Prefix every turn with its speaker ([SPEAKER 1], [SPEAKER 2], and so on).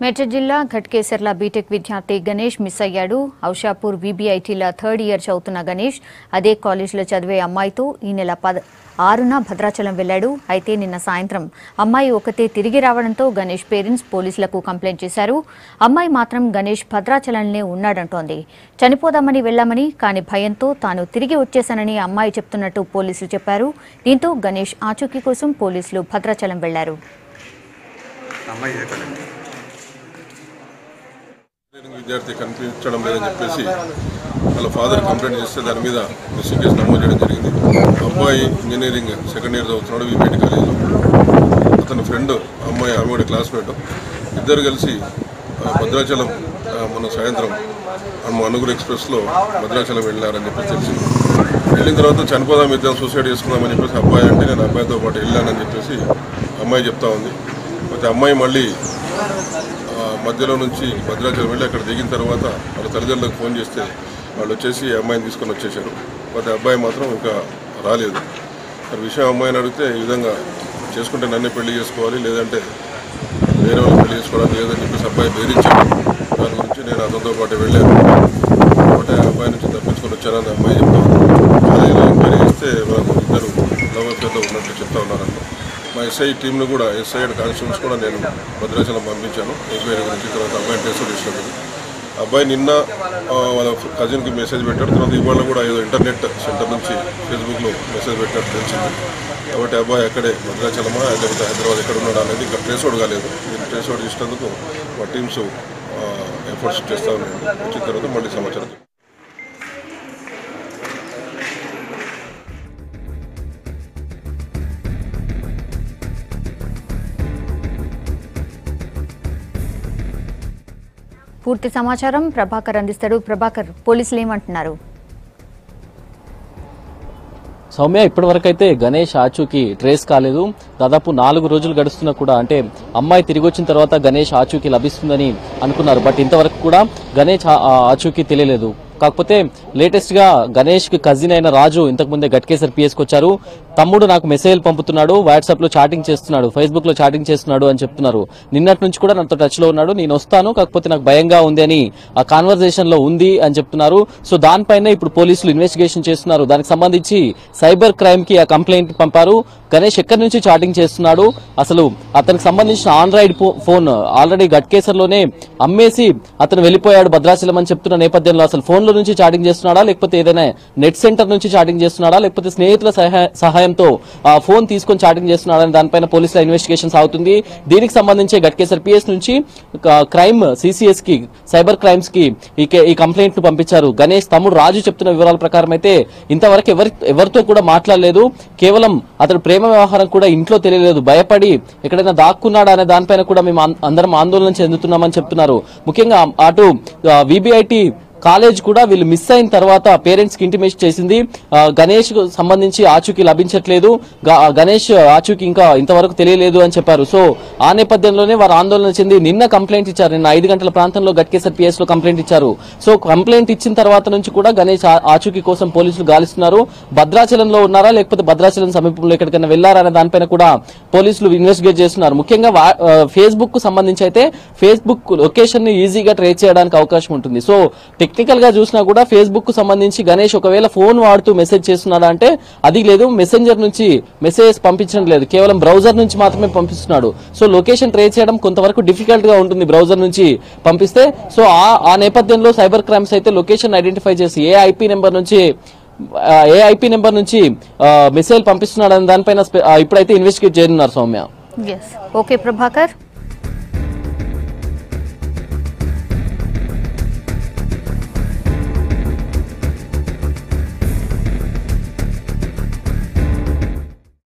[SPEAKER 1] మేడ్చల్ జిల్లా ఘట్కేసర్ల బీటెక్ విద్యార్థి గణేష్ మిస్ అయ్యాడు. ఔషాపూర్ వీబీఐటీల 3rd ఇయర్ చదువుతున్న గణేష్ అదే కాలేజీలో చదివే అమ్మాయితో ఈ నెల 6న భద్రాచలం వెళ్లాడు. అయితే నిన్న సాయంత్రం అమ్మాయి ఒకతే తిరిగి రావడంతో గణేష్ పేరెంట్స్ పోలీసులకు కంప్లైంట్ చేశారు. అమ్మాయి మాత్రం గణేష్ భద్రాచలంలోనే ఉన్నాడంటోంది. చనిపోదామని వెళ్లామని, కానీ భయంతో తాను తిరిగి వచ్చేశానని అమ్మాయి చెప్తున్నట్టు పోలీసులు చెప్పారు. దీంతో గణేష్ ఆచూకీ కోసం పోలీసులు భద్రాచలం వెళ్లారు.
[SPEAKER 2] విద్యార్థి కనిపించడం లేదని చెప్పేసి వాళ్ళ ఫాదర్ కంప్లైంట్ చేస్తే దాని మీద మిస్సింగ్ కేసు నమోదు చేయడం జరిగింది. అబ్బాయి ఇంజనీరింగ్ 2nd ఇయర్ చదువుతున్నాడు వీబీఐటీ కాలేజీలో. అతని ఫ్రెండ్ అమ్మాయి, ఆమె కూడా క్లాస్మేట్, ఇద్దరు కలిసి భద్రాచలం మొన్న సాయంత్రం అనుగురు ఎక్స్ప్రెస్లో భద్రాచలం వెళ్ళారని చెప్పేసి తెలిసింది. వెళ్ళిన తర్వాత చనిపోదాం, ఇద్దరం సూసైడ్ చేసుకుందామని చెప్పేసి అబ్బాయి అంటే నేను అబ్బాయితో పాటు వెళ్ళానని చెప్పేసి అమ్మాయి చెప్తా ఉంది. అయితే అమ్మాయి మళ్ళీ మధ్యలో నుంచి భద్రాచలం వెళ్ళి అక్కడ దిగిన తర్వాత వాళ్ళ తల్లిదండ్రులకు ఫోన్ చేస్తే వాళ్ళు వచ్చేసి అమ్మాయిని తీసుకొని వచ్చేసారు. అయితే అబ్బాయి మాత్రం ఇంకా రాలేదు. మరి విషయం అమ్మాయిని అడిగితే ఈ విధంగా చేసుకుంటే నన్నే పెళ్లి చేసుకోవాలి, లేదంటే వేరే వాళ్ళు పెళ్లి చేసుకోవడానికి లేదని చెప్పేసి అబ్బాయి బెదిరించాడు. దాని గురించి నేను అతనితో పాటు వెళ్ళాను, కాబట్టి అబ్బాయి నుంచి తప్పించుకొని వచ్చానని అమ్మాయి చెప్తా ఉంది. కాలేజీలో ఎంక్వైరీ చేస్తే వాళ్ళు ఇద్దరు లవ్ అఫేర్లో ఉన్నట్టు చెప్తా ఉన్నారంట. మా ఎస్ఐ టీంను కూడా, ఎస్ఐ అండ్ కానిస్టేబుల్స్ కూడా నేను భద్రాచలం పంపించాను ఎంక్వైరీ గురించి. తర్వాత అబ్బాయిని టెస్ట్ చేసినప్పుడు అబ్బాయి నిన్న వాళ్ళ కజిన్కి మెసేజ్ పెట్టాడు. తర్వాత ఇవాళ కూడా ఏదో ఇంటర్నెట్ సెంటర్ నుంచి ఫేస్బుక్లో మెసేజ్ పెట్టినట్టు తెలిసింది. కాబట్టి అబ్బాయి అక్కడే భద్రాచలమా లేకపోతే హైదరాబాద్ ఎక్కడ ఉన్నాడు అనేది ఇంకా ట్రేస్ అవుట్ కాలేదు. దీన్ని ట్రేస్ అవుట్ చేసినందుకు మా టీమ్స్ ఎఫర్ట్స్ చేస్తూ ఉన్నాయండి. వచ్చిన తర్వాత మళ్ళీ సమాచారం.
[SPEAKER 1] పూర్తి సమాచారం ప్రభాకర్ అందిస్తాడు. ప్రభాకర్, పోలీసులు ఏమంటున్నారు?
[SPEAKER 3] సౌమ్య, ఇప్పటివరకైతే గణేష్ ఆచూకీ ట్రేస్ కాలేదు. దాదాపు 4 రోజులు గడుస్తున్నా కూడా, అంటే అమ్మాయి తిరిగి వచ్చిన తర్వాత గణేష్ ఆచూకీ లభిస్తుందని అనుకున్నారు. బట్ ఇంతవరకు కూడా గణేష్ ఆచూకీ తెలియలేదు. కాకపోతే లేటెస్ట్ గా గణేష్ కి కజిన్ అయిన రాజు ఇంతకుముందే ఘట్కేసర్ పిఎస్కి వచ్చారు. తమ్ముడు నాకు మెసేజ్ పంపుతున్నాడు, వాట్సాప్ లో చాటింగ్ చేస్తున్నాడు, ఫేస్బుక్ లో చాటింగ్ చేస్తున్నాడు అని చెప్తున్నారు. నిన్నటి నుంచి కూడా నాతో టచ్ లో ఉన్నాడు, నేను వస్తాను, కాకపోతే నాకు భయంగా ఉంది అని ఆ కాన్వర్సేషన్ లో ఉంది అని చెప్తున్నారు. సో దానిపైన ఇప్పుడు పోలీసులు ఇన్వెస్టిగేషన్ చేస్తున్నారు. దానికి సంబంధించి సైబర్ క్రైమ్ కి ఆ కంప్లైంట్ పంపారు. గణేష్ ఎక్కడి నుంచి చాటింగ్ చేస్తున్నాడు, అసలు అతనికి సంబంధించిన ఆండ్రాయిడ్ ఫోన్ ఆల్రెడీ ఘట్కేసర్ లోనే అమ్మేసి అతను వెళ్లిపోయాడు భద్రాచలం అని చెప్తున్న నేపథ్యంలో అసలు ఫోన్ లో నుంచి చాటింగ్ చేస్తున్నాడా, లేకపోతే ఏదైనా నెట్ సెంటర్ నుంచి చాటింగ్ చేస్తున్నాడా, లేకపోతే స్నేహితుల సహాయంతో ఆ ఫోన్ తీసుకొని చాటింగ్ చేస్తున్నాడా అని దానిపైన పోలీసుల ఇన్వెస్టిగేషన్ సాగుతుంది. దీనికి సంబంధించి ఘట్కేసర్ పిఎస్ నుంచి క్రైమ్ సిసిఎస్ కి, సైబర్ క్రైమ్స్ కి ఈ కంప్లైంట్ ను పంపించారు. గణేష్ తమ్ముడు రాజు చెప్తున్న వివరాల ప్రకారం అయితే ఇంతవరకు ఎవరితో కూడా మాట్లాడలేదు. కేవలం అతడు ప్రేమ వ్యవహారం కూడా ఇంట్లో తెలియలేదు, భయపడి ఎక్కడైనా దాక్కున్నాడా అనే దానిపైన కూడా మేము అందరం ఆందోళన చెందుతున్నామని చెప్తున్నారు. ముఖ్యంగా అటు వీబీఐటీ కాలేజ్ కూడా వీళ్ళు మిస్ అయిన తర్వాత పేరెంట్స్ కి ఇంటిమేషన్ చేసింది. గణేష్ కు సంబంధించి ఆచూకీ లభించట్లేదు, గణేష్ ఆచూకీ ఇంకా ఇంతవరకు తెలియలేదు అని చెప్పారు. సో ఆ నేపథ్యంలోనే వారు ఆందోళన చెంది నిన్న కంప్లైంట్ ఇచ్చారు. నిన్న 5 గంటల ప్రాంతంలో ఘట్కేసర్ పిఎస్ లో కంప్లైంట్ ఇచ్చారు. సో కంప్లైంట్ ఇచ్చిన తర్వాత నుంచి కూడా గణేష్ ఆచూకీ కోసం పోలీసులు గాలిస్తున్నారు. భద్రాచలంలో ఉన్నారా, లేకపోతే భద్రాచలం సమీపంలో ఎక్కడికైనా వెళ్లారా అనే దానిపైన కూడా పోలీసులు ఇన్వెస్టిగేట్ చేస్తున్నారు. ముఖ్యంగా ఫేస్బుక్ కు సంబంధించి అయితే ఫేస్బుక్ లొకేషన్ ని ఈజీగా ట్రేస్ చేయడానికి అవకాశం ఉంటుంది. సో టెక్నికల్ గా చూసినా కూడా ఫేస్బుక్ కు సంబంధించి గణేష్ ఒకవేళ ఫోన్ వాడుతూ మెసేజ్ చేస్తున్నాడా అంటే అది లేదు, మెసెంజర్ నుంచి మెసేజ్ పంపించడం లేదు, కేవలం బ్రౌజర్ నుంచి మాత్రమే పంపిస్తున్నాడు. సో లొకేషన్ ట్రేస్ చేయడం కొంతవరకు డిఫికల్ట్ గా ఉంటుంది బ్రౌజర్ నుంచి పంపిస్తే. సో ఆ నేపథ్యంలో సైబర్ క్రైమ్స్ అయితే లొకేషన్ ఐడెంటిఫై చేసి ఏ ఐపీ నెంబర్ నుంచి మెసేజ్ పంపిస్తున్నాడు అనే దానిపైన ఇప్పుడైతే ఇన్వెస్టిగేట్ చేయనున్నారు. సౌమ్య.
[SPEAKER 1] ఓకే ప్రభాకర్.